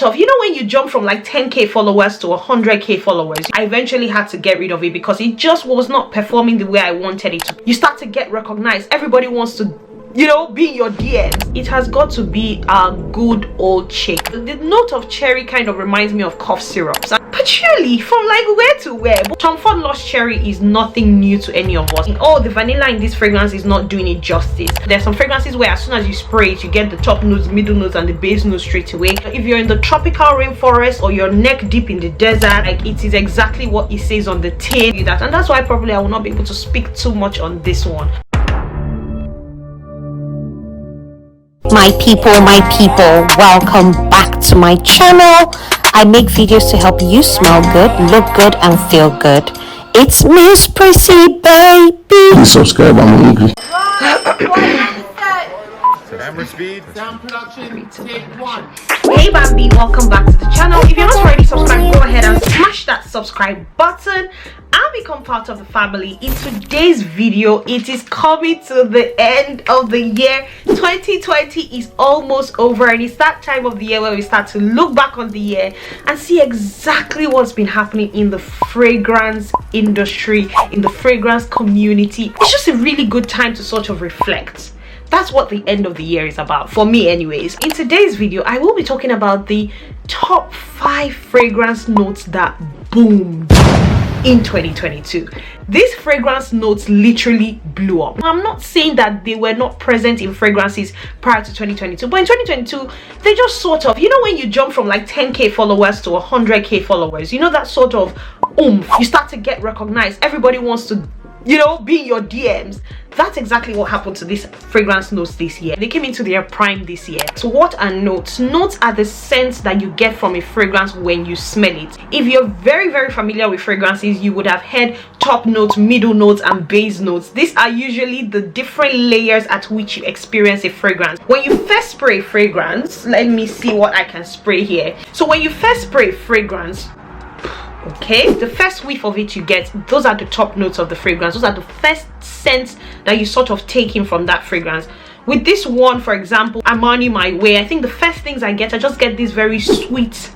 So you know when you jump from like 10k followers to 100k followers, I eventually had to get rid of it because it just was not performing the way I wanted it to. You start to get recognized. Everybody wants to, you know, be in your DMs. It has got to be a good old chick. The note of cherry kind of reminds me of cough syrups. Patchouli, from like where to where. But Tom Ford Lost Cherry is nothing new to any of us. Oh, the vanilla in this fragrance is not doing it justice. There's some fragrances where as soon as you spray it, you get the top notes, middle notes, and the base notes straight away. If you're in the tropical rainforest or you're neck deep in the desert, like it is exactly what it says on the tin. And that's why probably I will not be able to speak too much on this one. My people, welcome back to my channel. I make videos to help you smell good, look good, and feel good. It's Miss Prissy, baby. Please subscribe, I'm hungry. Camera speed. Sound production, take one. Hey Bambi, welcome back to the channel. If you're not already subscribed, go ahead and smash that subscribe button and become part of the family. In today's video, it is coming to the end of the year. 2020 is almost over, and it's that time of the year where we start to look back on the year and see exactly what's been happening in the fragrance industry, in the fragrance community. It's just a really good time to sort of reflect. That's what the end of the year is about, for me anyways. In today's video, I will be talking about the top 5 fragrance notes that boomed in 2022. These fragrance notes literally blew up. I'm not saying that they were not present in fragrances prior to 2022, but in 2022, they just sort of, you know when you jump from like 10k followers to 100k followers, you know that sort of you start to get recognized. Everybody wants to, you know, be in your DMs. That's exactly what happened to these fragrance notes this year. They came into their prime this year. So what are notes? Notes are the scents that you get from a fragrance when you smell it. If you're very familiar with fragrances, you would have heard top notes, middle notes, and base notes. These are usually the different layers at which you experience a fragrance. When you first spray fragrance, let me see what I can spray here. So when you first spray fragrance, okay, the first whiff of it you get, those are the top notes of the fragrance. Those are the first scents that you sort of take in from that fragrance. With this one, for example, Armani My Way, I think the first things I just get this very sweet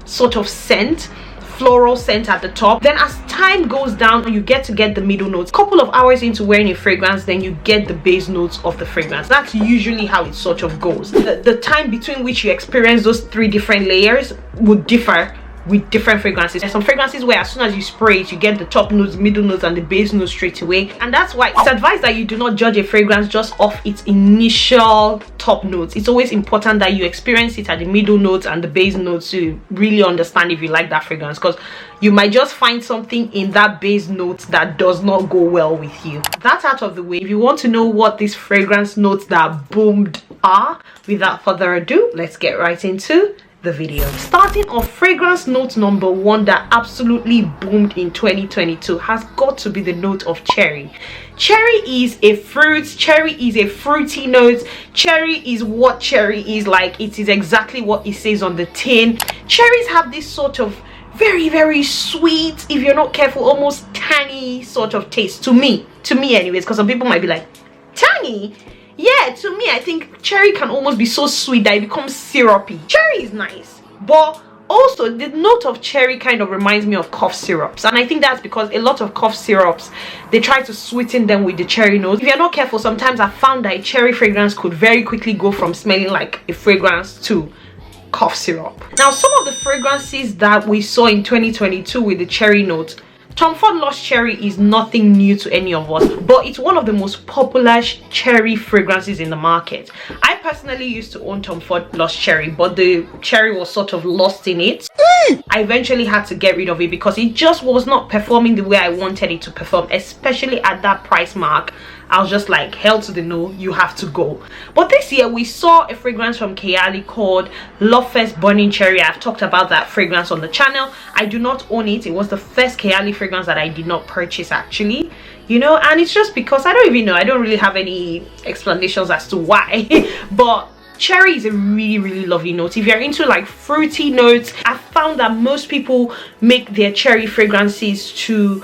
sort of scent, floral scent at the top. Then as time goes down, you get to get the middle notes. A couple of hours into wearing a fragrance, then you get the base notes of the fragrance. That's usually how it sort of goes. The time between which you experience those 3 different layers would differ with different fragrances. There's some fragrances where as soon as you spray it, you get the top notes, middle notes, and the base notes straight away. And that's why it's advised that you do not judge a fragrance just off its initial top notes. It's always important that you experience it at the middle notes and the base notes to really understand if you like that fragrance, because you might just find something in that base note that does not go well with you. That's out of the way. If you want to know what these fragrance notes that boomed are, without further ado, let's get right into the video. Starting off, fragrance note number 1 that absolutely boomed in 2022 has got to be the note of cherry. Cherry is a fruit. Cherry is a fruity note. Cherry is what cherry is like. It is exactly what it says on the tin. Cherries have this sort of very sweet, if you're not careful, almost tangy sort of taste to me anyways, because some people might be like, tangy? Yeah, to me, I think cherry can almost be so sweet that it becomes syrupy. Cherry is nice, but also the note of cherry kind of reminds me of cough syrups, and I think that's because a lot of cough syrups, they try to sweeten them with the cherry note. If you're not careful, sometimes I found that a cherry fragrance could very quickly go from smelling like a fragrance to cough syrup. Now, some of the fragrances that we saw in 2022 with the cherry note, Tom Ford Lost Cherry is nothing new to any of us, but it's one of the most popular cherry fragrances in the market. I personally used to own Tom Ford Lost Cherry, but the cherry was sort of lost in it. I eventually had to get rid of it because it just was not performing the way I wanted it to perform, especially at that price mark. I was just like, hell to the no, you have to go. But this year we saw a fragrance from Kayali called Love Fest Burning Cherry. I've talked about that fragrance on the channel. I do not own it. It was the first Kayali fragrance that I did not purchase, actually, you know, and it's just because I don't even know. I don't really have any explanations as to why. But cherry is a really lovely note. If you're into like fruity notes, I found that most people make their cherry fragrances to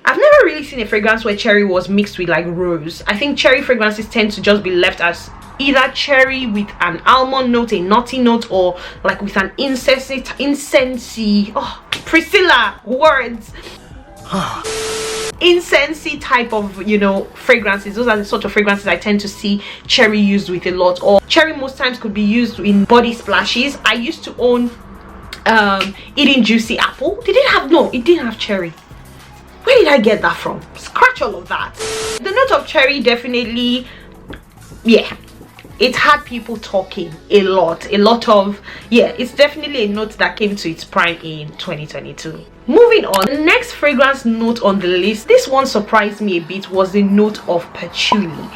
I've never really seen a fragrance where cherry was mixed with like rose. I think cherry fragrances tend to just be left as either cherry with an almond note, a nutty note, or like with an incensey. Oh, Priscilla, words. Incensey type of, you know, fragrances. Those are the sort of fragrances I tend to see cherry used with a lot. Or cherry most times could be used in body splashes. I used to own Eating Juicy Apple. Did it have, no, it didn't have cherry. Where did I get that from? Scratch all of that. The note of cherry definitely, yeah, it had people talking a lot of, yeah, it's definitely a note that came to its prime in 2022. Moving on, the next fragrance note on the list, this one surprised me a bit, was the note of patchouli.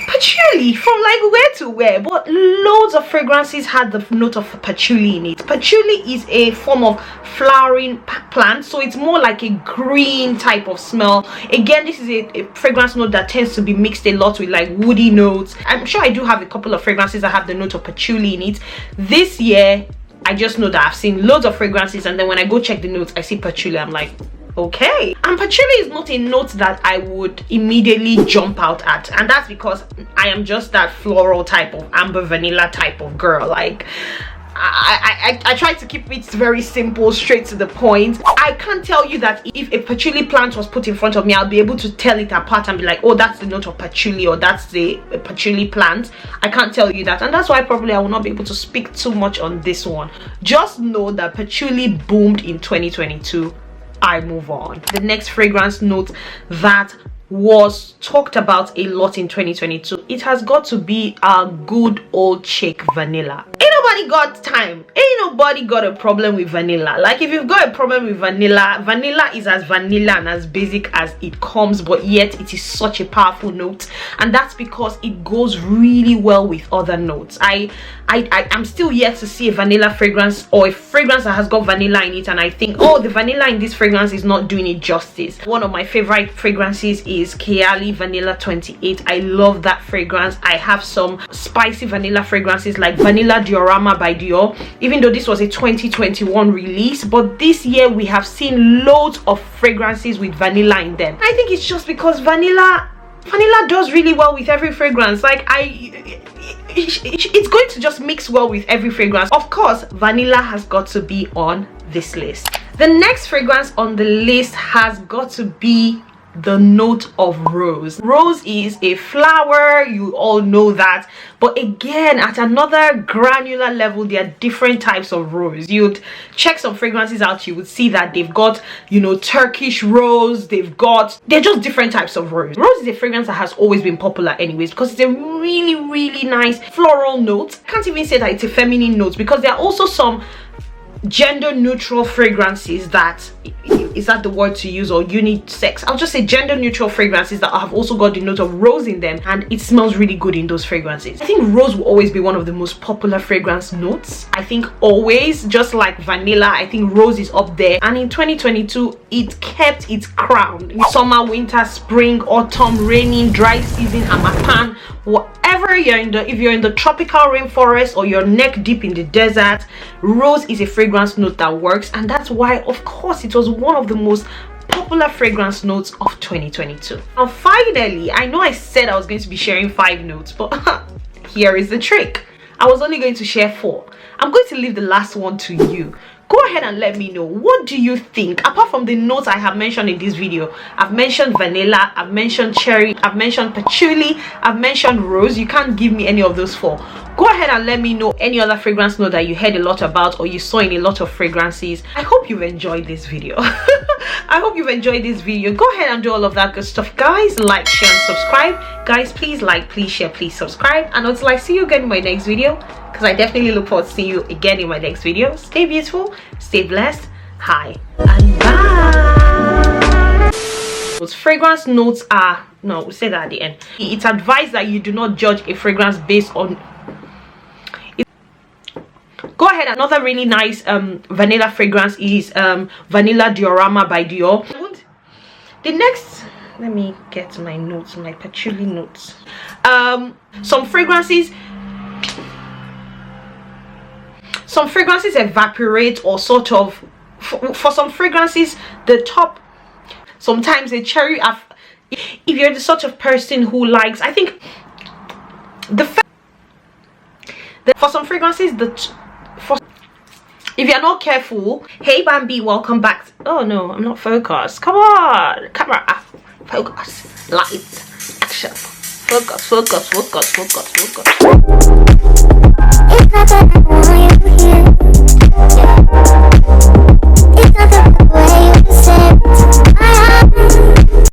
Patchouli, from like where to where, but loads of fragrances had the note of patchouli in it. Patchouli is a form of flowering plant, so it's more like a green type of smell. Again, this is a fragrance note that tends to be mixed a lot with like woody notes. I'm sure I do have a couple of fragrances that have the note of patchouli in it. This year I just know that I've seen loads of fragrances, and then when I go check the notes I see patchouli, I'm like, okay. And patchouli is not a note that I would immediately jump out at, and that's because I am just that floral type of amber vanilla type of girl. Like I try to keep it very simple, straight to the point. I can't tell you that if a patchouli plant was put in front of me, I'll be able to tell it apart and be like, oh, that's the note of patchouli, or that's the patchouli plant. I can't tell you that, and that's why probably I will not be able to speak too much on this one. Just know that patchouli boomed in 2022. I move on. The next fragrance note that was talked about a lot in 2022, it has got to be our good old chick vanilla. Ain't nobody got time, ain't nobody got a problem with vanilla. Like, if you've got a problem with vanilla, vanilla is as vanilla and as basic as it comes, but yet it is such a powerful note, and that's because it goes really well with other notes. I'm still yet to see a vanilla fragrance or a fragrance that has got vanilla in it and I think, oh, the vanilla in this fragrance is not doing it justice. One of my favorite fragrances is Kayali Vanilla 28. I love that fragrance. I have some spicy vanilla fragrances like Vanilla Diorama by Dior, even though this was a 2021 release, but this year we have seen loads of fragrances with vanilla in them. I think it's just because vanilla does really well with every fragrance. Like, it's going to just mix well with every fragrance. Of course, vanilla has got to be on this list. The next fragrance on the list has got to be the note of rose. Rose is a flower, you all know that, but again, at another granular level, there are different types of rose. You'd check some fragrances out, you would see that they've got, you know, Turkish rose, they're just different types of rose. Rose is a fragrance that has always been popular anyways, because it's a really nice floral note. I can't even say that it's a feminine note, because there are also some gender neutral fragrances that, is that the word to use, or unisex? I'll just say gender neutral fragrances that have also got the note of rose in them, and it smells really good in those fragrances. I think rose will always be one of the most popular fragrance notes. I think always, just like vanilla, I think rose is up there, and in 2022 it kept its crown. In summer, winter, spring, autumn, raining, dry season, harmattan, whatever you're in, if you're in the tropical rainforest or you're neck deep in the desert, rose is a fragrance note that works, and that's why, of course, it was one of the most popular fragrance notes of 2022. Now finally, I know I said I was going to be sharing 5 notes, but here is the trick. I was only going to share 4. I'm going to leave the last one to you. Go ahead and let me know, what do you think? Apart from the notes I have mentioned in this video, I've mentioned vanilla, I've mentioned cherry, I've mentioned patchouli, I've mentioned rose. You can't give me any of those 4. Go ahead and let me know any other fragrance note that you heard a lot about or you saw in a lot of fragrances. I hope you've enjoyed this video. I hope you've enjoyed this video. Go ahead and do all of that good stuff, guys. Like, share, and subscribe. Guys, please like, please share, please subscribe. And until I see you again in my next video, because I definitely look forward to seeing you again in my next video. Stay beautiful, stay blessed. Hi and bye. Those fragrance notes are, no, we'll say that at the end. It's advised that you do not judge a fragrance based on. Go ahead. Another really nice vanilla fragrance is Vanilla Diorama by Dior. The next, let me get my notes, my patchouli notes. Some fragrances evaporate, or sort of, for some fragrances the top, sometimes a cherry. If you're the sort of person who likes, I think for some fragrances, if you're not careful. Hey Bambi, welcome back. Oh no, I'm not focused. Come on, camera, focus, light, action, focus, focus, focus, focus, focus.